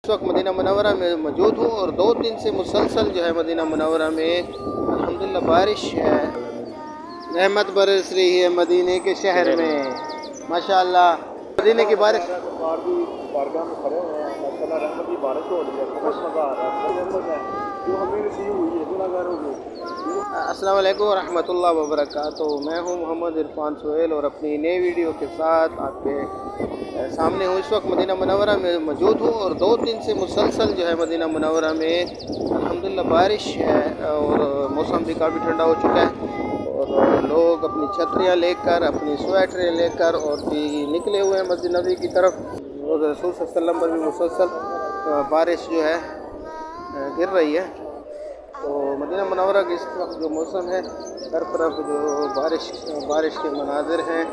اس وقت مدینہ منورہ میں موجود ہوں اور 2 دن سے مسلسل جو ہے مدینہ منورہ میں الحمدللہ بارش ہے، رحمت برس رہی ہے مدینے کے شہر میں ماشاءاللہ۔ مدینے کی بارش بارگاہ میں کھڑے ہوئے ہیں، ماشاءاللہ رحمت کی بارش ہو رہی ہے، بہت مزہ آ رہا ہے، رحمت ہے جو ہمیں نصیب ہوئی ہے گناہ گاروں کو۔ السلام علیکم ورحمۃ اللہ وبرکاتہ، میں ہوں محمد عرفان سہیل اور اپنی نئی ویڈیو کے ساتھ آپ کے سامنے ہوں۔ اس وقت مدینہ منورہ میں موجود ہوں اور 2 دن سے مسلسل جو ہے مدینہ منورہ میں الحمدللہ بارش ہے اور موسم بھی کافی ٹھنڈا ہو چکا ہے اور لوگ اپنی چھتریاں لے کر، اپنی سویٹریں لے کر اور بھی نکلے ہوئے ہیں مسجد نبوی کی طرف۔ روزہ رسول صلی اللہ علیہ وسلم پر بھی مسلسل بارش جو ہے گر رہی ہے، تو مدینہ منورہ کے اس وقت جو موسم ہے ہر طرف جو بارش کے مناظر ہیں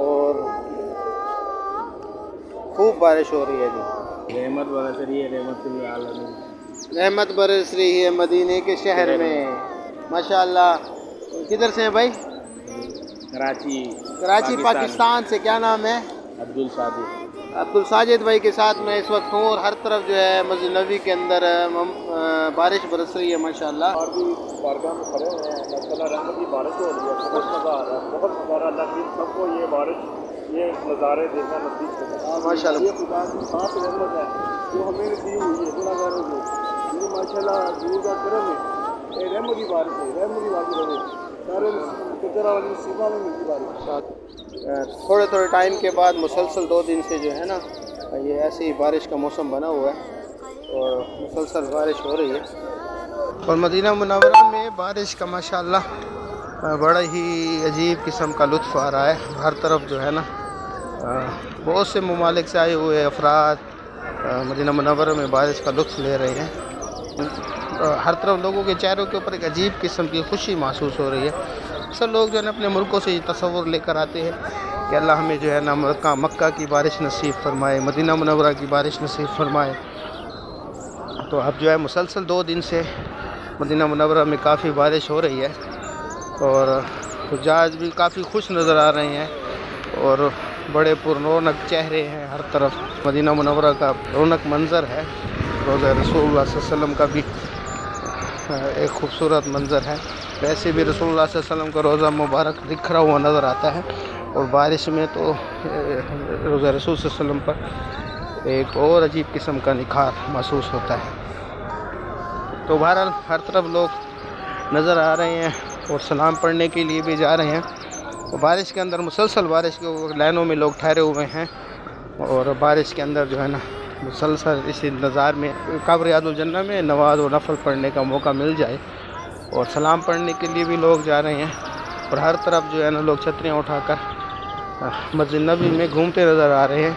اور خوب بارش ہو رہی ہے جی۔ رحمت برس رہی ہے، رحمت للعالمین، رحمت برس رہی ہے مدینے کے شہر میں ماشاءاللہ۔ کدھر سے ہیں بھائی؟ کراچی پاکستان سے۔ کیا نام ہے؟ عبدالساجد بھائی کے ساتھ میں اس وقت ہوں اور ہر طرف جو ہے مسجد نبوی کے اندر بارش برس رہی ہے ماشاءاللہ۔ اور بھی بارگاہ میں کھڑے ہوئے ہیں، ماشاءاللہ رحمت کی بارش ہو رہی ہے، بہت مزہ آ رہا ہے، بہت مزہ آ رہا ہے۔ اللہ کی سب کو یہ بارش، یہ نظارے دیکھنا نصیب کرے ماشاءاللہ۔ یہ خدا کی خاص رحمت ہے جو ہمیں نصیب ہوئی ہے گناہ گاروں کو۔ یہ ماشاءاللہ حضور کا کرم ہے، یہ رحمت کی بارش ہے، رحمت کی بارش ہے، سارے کچرا والی مصیبہ میں ملتی بارش۔ تھوڑے ٹائم کے بعد مسلسل 2 دن سے جو ہے نا یہ ایسی ہی بارش کا موسم بنا ہوا ہے اور مسلسل بارش ہو رہی ہے اور مدینہ منورہ میں بارش کا ماشاءاللہ بڑا ہی عجیب قسم کا لطف آ رہا ہے۔ ہر طرف جو ہے نا بہت سے ممالک سے آئے ہوئے افراد مدینہ منورہ میں بارش کا لطف لے رہے ہیں۔ ہر طرف لوگوں کے چہروں کے اوپر ایک عجیب قسم کی خوشی محسوس ہو رہی ہے۔ اکثر لوگ جو ہے نا اپنے ملکوں سے یہ تصور لے کر آتے ہیں کہ اللہ ہمیں جو ہے نا مکہ کی بارش نصیب فرمائے، مدینہ منورہ کی بارش نصیب فرمائے۔ تو اب جو ہے مسلسل 2 دن سے مدینہ منورہ میں کافی بارش ہو رہی ہے اور حجاج بھی کافی خوش نظر آ رہے ہیں اور بڑے پررونق چہرے ہیں ہر طرف۔ مدینہ منورہ کا رونق منظر ہے، روضہ رسول اللہ صلی اللہ علیہ وسلم کا بھی ایک خوبصورت منظر ہے۔ ویسے بھی رسول اللہ صلی اللہ علیہ وسلم کا روضہ مبارک بکھرا ہوا نظر آتا ہے اور بارش میں تو روضہ رسول صلی اللہ علیہ وسلم پر ایک اور عجیب قسم کا نکھار محسوس ہوتا ہے۔ تو بہرحال ہر طرف لوگ نظر آ رہے ہیں اور سلام پڑھنے کے لیے بھی جا رہے ہیں۔ بارش کے اندر مسلسل بارش کے لائنوں میں لوگ ٹھہرے ہوئے ہیں اور بارش کے اندر جو ہے نا مسلسل اس انتظار میں کب ریاض الجنہ میں نماز و نفل پڑھنے کا موقع مل جائے اور سلام پڑھنے کے لیے بھی لوگ جا رہے ہیں اور ہر طرف جو ہے نا لوگ چھتریاں اٹھا کر مسجد نبوی میں گھومتے نظر آ رہے ہیں۔